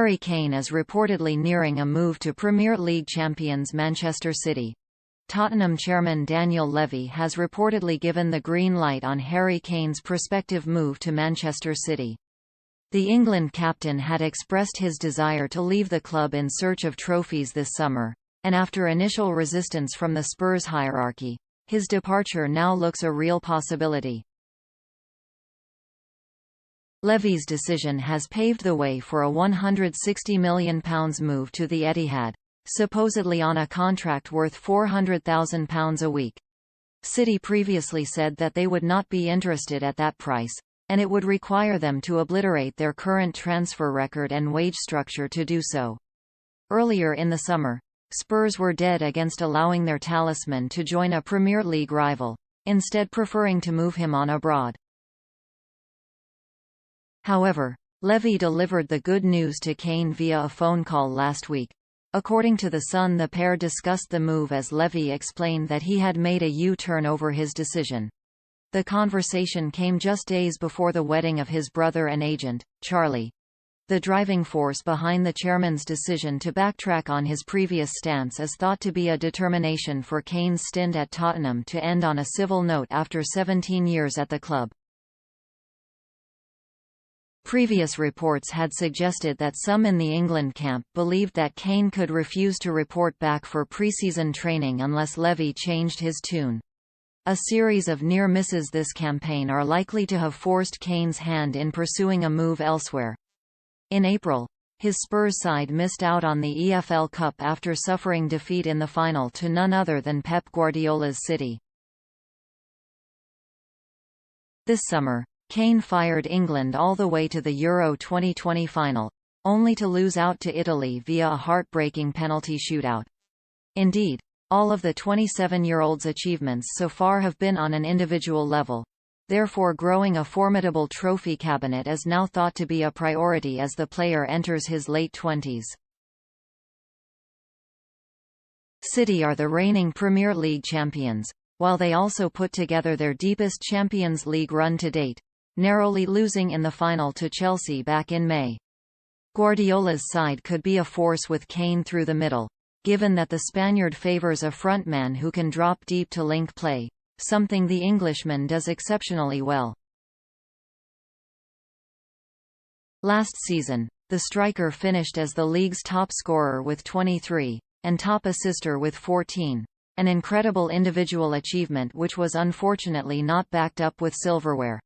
Harry Kane is reportedly nearing a move to Premier League champions Manchester City. Tottenham chairman Daniel Levy has reportedly given the green light on Harry Kane's prospective move to Manchester City. The England captain had expressed his desire to leave the club in search of trophies this summer, and after initial resistance from the Spurs hierarchy, his departure now looks a real possibility. Levy's decision has paved the way for a £160 million move to the Etihad, supposedly on a contract worth £400,000 a week. City previously said that they would not be interested at that price, and it would require them to obliterate their current transfer record and wage structure to do so. Earlier in the summer, Spurs were dead against allowing their talisman to join a Premier League rival, instead preferring to move him on abroad. However, Levy delivered the good news to Kane via a phone call last week. According to The Sun, the pair discussed the move as Levy explained that he had made a U-turn over his decision. The conversation came just days before the wedding of his brother and agent, Charlie. The driving force behind the chairman's decision to backtrack on his previous stance is thought to be a determination for Kane's stint at Tottenham to end on a civil note after 17 years at the club. Previous reports had suggested that some in the England camp believed that Kane could refuse to report back for pre-season training unless Levy changed his tune. A series of near misses this campaign are likely to have forced Kane's hand in pursuing a move elsewhere. In April, his Spurs side missed out on the EFL Cup after suffering defeat in the final to none other than Pep Guardiola's City. This summer, Kane fired England all the way to the Euro 2020 final, only to lose out to Italy via a heartbreaking penalty shootout. Indeed, all of the 27-year-old's achievements so far have been on an individual level. Therefore, growing a formidable trophy cabinet is now thought to be a priority as the player enters his late 20s. City are the reigning Premier League champions, while they also put together their deepest Champions League run to date, narrowly losing in the final to Chelsea back in May. Guardiola's side could be a force with Kane through the middle, given that the Spaniard favours a frontman who can drop deep to link play, something the Englishman does exceptionally well. Last season, the striker finished as the league's top scorer with 23, and top assister with 14, an incredible individual achievement which was unfortunately not backed up with silverware.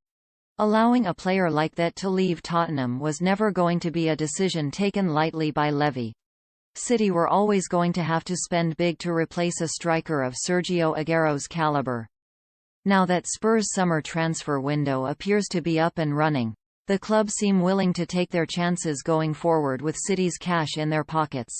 Allowing a player like that to leave Tottenham was never going to be a decision taken lightly by Levy. City were always going to have to spend big to replace a striker of Sergio Aguero's caliber. Now that Spurs' summer transfer window appears to be up and running, the club seem willing to take their chances going forward with City's cash in their pockets.